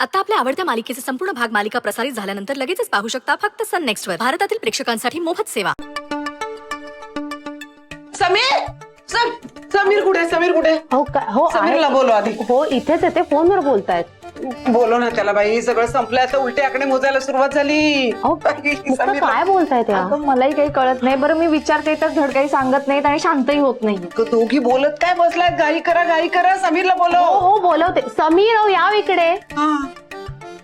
आता आपल्या आवडत्या मालिकेचे संपूर्ण भाग मालिका प्रसारित झाल्यानंतर लगेचच पाहू शकता फक्त सन नेक्स्ट वर. भारतातील प्रेक्षकांसाठी मोफत सेवा. समीर समीर कुठे? समीर कुठे? हो समीरला बोलव आधी. हो इथेच येते, फोनवर बोलतायत. बोलो ना त्याला बाई. सगळं संपलं आता, उलटे आकडे मोजायला सुरुवात झाली. मुक्ता, काय बोलतायत या? मलाही काही कळत नाही. बरं मी विचारते तर धड काही सांगत नाहीत आणि शांतही होत नाही. दोघी बोलत काय बसलाय? घाई करा. समीरला बोलव. हो बोलवते. समीर हो या इकडे.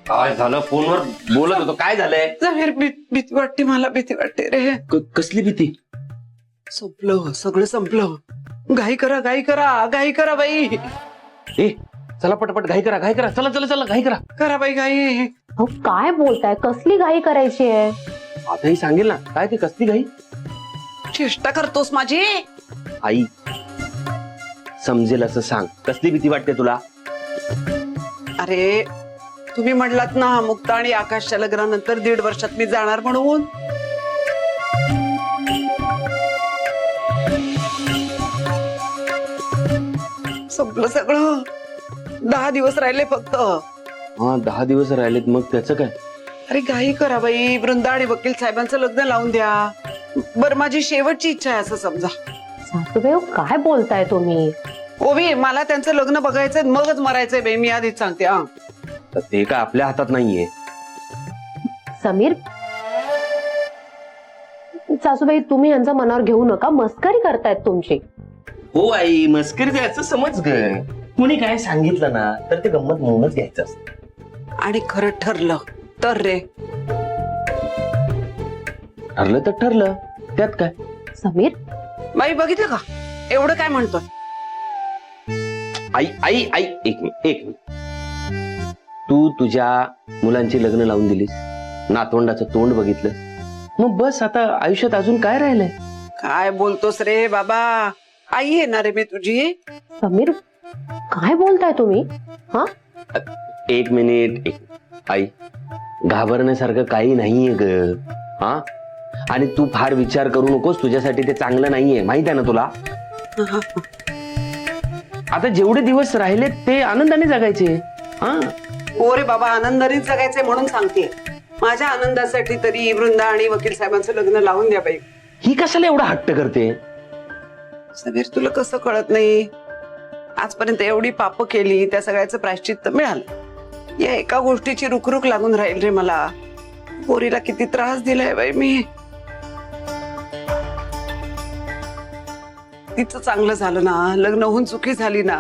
काय झालं? फोनवर बोलत होतो, काय झालंय? समीर भीती वाटते मला, भीती वाटते रे. कसली भीती? संपलं, सगळं संपलं. घाई करा बाई. ए चला पटपट घाई करा. चला घाई करा बाई घाई. हो काय बोलताय? कसली घाई करायची आहे? आताही सांगेल ना. काय ते कसली घाई? चेष्टा करतोस माझी? आई समजेल असं सांग. कसली भीती वाटते तुला? अरे तुम्ही म्हटलात ना मुक्ता आणि आकाशच्या लग्नानंतर 1.5 वर्षात मी जाणार म्हणून. संपलं सगळं. 10 दिवस राहिले फक्त. हा 10 दिवस राहिलेत, मग त्याचं काय? अरे घाई करा बाई. वृंदा आणि वकील साहेबांचं लग्न लावून द्या. बरं माझी शेवटची इच्छा आहे असं समजा. सासूबाई हो, काय बोलताय तुम्ही? ओवी मला त्यांचं लग्न बघायचंय, मगच मरायचंय बाई. मी आधीच सांगते. हा तर ते काय आपल्या हातात नाहीये. समीर, सासूबाई तुम्ही यांचं मनावर घेऊ नका. मस्करी करतायत तुमची. हो आई, मस्करी द्यायचं समज ग. कुणी काय सांगितलं ना तर ते गंमत म्हणूनच घ्यायचं असतं. आणि खरं ठरलं तर रे. ठरलं तर ठरलं, त्यात काय? समीर बाई बघितलं का एवढं काय म्हणतोय? आई एक मिनिट. तू तुझ्या मुलांची लग्न लावून दिलीस, नातवंडाचं तोंड बघितलं, मग बस आता आयुष्यात अजून काय राहिलंय? काय बोलतोस रे बाबा? आई येणार आहे मी तुझी. समीर काय बोलताय तुम्ही? हा एक मिनिट. आई घाबरण्यासारखं काही नाहीये ग. हा आणि तू फार विचार करू नकोस. तुझ्यासाठी ते चांगलं नाहीये, माहित आहे ना तुला. आता जेवढे दिवस राहिले ते आनंदाने जगायचे. हा हो रे बाबा, आनंदाने जगायचंय म्हणून सांगते. माझ्या आनंदासाठी तरी वृंदा आणि वकील साहेबांचं लग्न लावून द्या बाई. ही कशाला एवढा हट्ट करते? समीर तुला कसं कळत नाही? आजपर्यंत एवढी पाप केली, त्या सगळ्याचं प्रायश्चित्त मिळालं. या एका गोष्टीची रुखरुख लागून राहील रे मला. पोरीला किती त्रास दिलाय बाई मी. तिचं चांगलं झालं ना, लग्न होऊन चुकी झाली ना,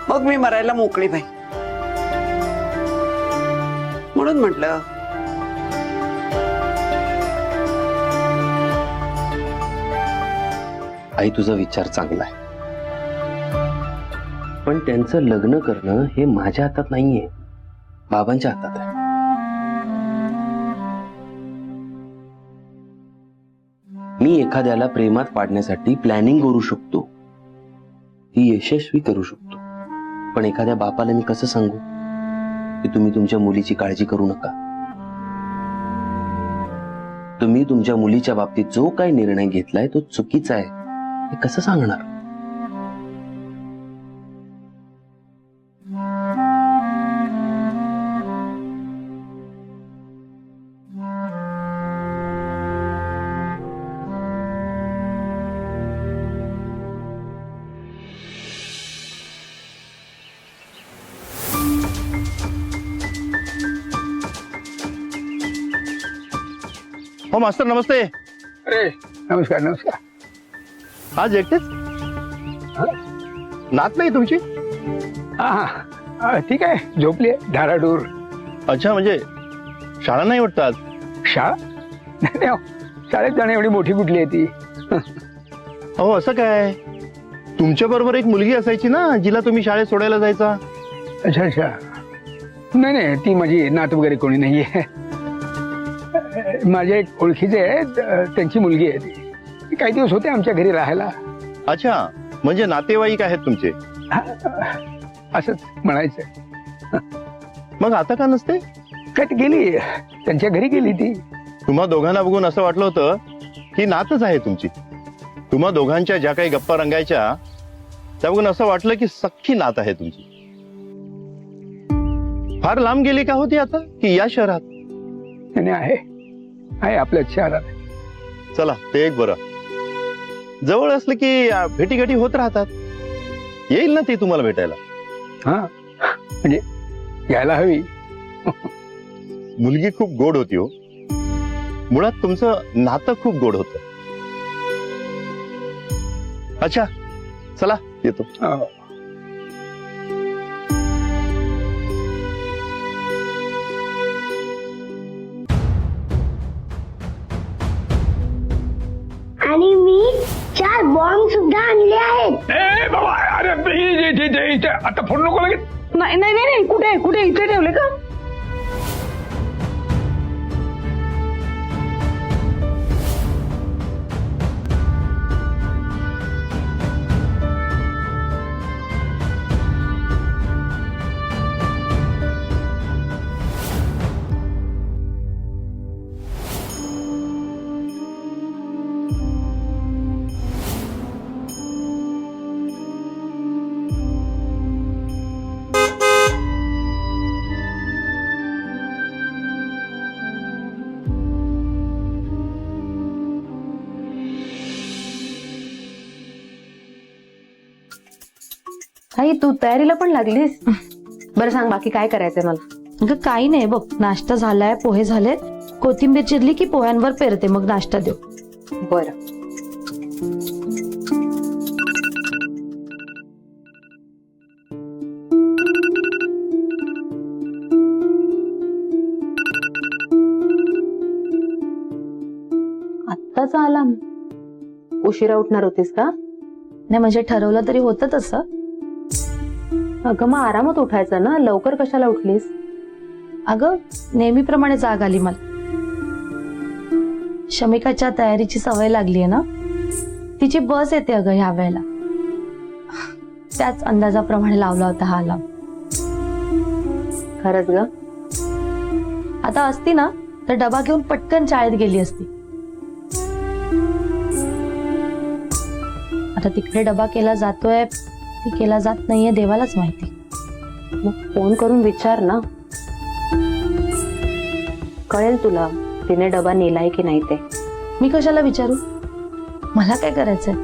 मग मी मरायला मोकळी बाई. म्हणून म्हटलं आई तुझा विचार चांगला आहे, पण त्यांचं लग्न करणं हे माझ्या हातात नाहीये, बाबांच्या हातात आहे. मी एखाद्याला प्रेमात पाडण्यासाठी प्लॅनिंग करू शकतो, ती यशस्वी करू शकतो, पण एखाद्या बापाला मी कसं सांगू की तुम्ही तुमच्या मुलीची काळजी करू नका? तुम्ही तुमच्या मुलीच्या बाबतीत जो काही निर्णय घेतलाय तो चुकीचा आहे हे कसं सांगणार? हो मास्तर नमस्ते. अरे नमस्कार नमस्कार. आज एकटेच? नात नाही तुमची? हा ठीक आहे, झोपली आहे धाराडूर. अच्छा, म्हणजे शाळा नाही वाटतं आज? शाळा नाही हो, शाळेत जाणं एवढी मोठी कुठली आहे ती? हो असं काय, तुमच्या बरोबर एक मुलगी असायची ना जिला तुम्ही शाळेत सोडायला जायचा? अच्छा अच्छा, नाही नाही ती माझी नात वगैरे कोणी नाहीये. माझ्या एक ओळखीचे आहेत, त्यांची मुलगी आहे ती. काही दिवस होते आमच्या घरी राहायला. अच्छा, म्हणजे नातेवाईक आहेत तुमचे? असंच म्हणायचं. मग आता का नसते? काय ती गेली, त्यांच्या घरी गेली ती. तुम्हा दोघांना बघून असं वाटलं होतं की नातच आहे तुमची. तुम्हा दोघांच्या ज्या काही गप्पा रंगायच्या त्या बघून असं वाटलं की सख्खी नात आहे तुमची. फार लांब गेली का होती आता की या शहरात? आणि आहे आपल्या शहरात. चला ते एक बरं. जवळ असलं की भेटीगाठी होत राहतात. येईल ना ती तुम्हाला भेटायला. हा म्हणजे यायला हवी. मुलगी खूप गोड होती हो. मुळात तुमचं नातं खूप गोड होतं. अच्छा चला येतो. हो. आणि मी 4 बॉम्ब सुद्धा आणले आहेत. ए बाबा, अरे इथे आता फोन नको लगेच. नाही नाही नाही, कुठे कुठे इथे ठेवले का? आई तू तयारीला पण लागलीस? बरं सांग बाकी काय करायचंय मला. अगं काही नाही बघ, नाश्ता झालाय, पोहे झालेत, कोथिंबीर चिरली की पोह्यांवर पेरते, मग नाश्ता देऊ. बरं. आत्ताचा अलार्म? उशिरा उठणार होतीस का? नाही म्हणजे ठरवलं तरी होतं तसं. अगं मग आरामात उठायचं ना, लवकर कशाला उठलीस? अगं नेहमीप्रमाणे जाग आली मला. शमिकाच्या तयारीची सवय लागलीये ना, तिची बस येते अगं ह्या वेळेला. त्याच अंदाजाप्रमाणे लावला होता हा अलार्म. खरंच ग? आता असती ना तर डबा घेऊन पटकन शाळेत गेली असती. आता तिकडे डबा केला जातोय की केला जात नाहीये देवालाच माहिती. मग फोन करून विचार ना, कळेल तुला तिने डबा नेलाय की नाही ते. मी कशाला विचारू, मला काय करायचंय.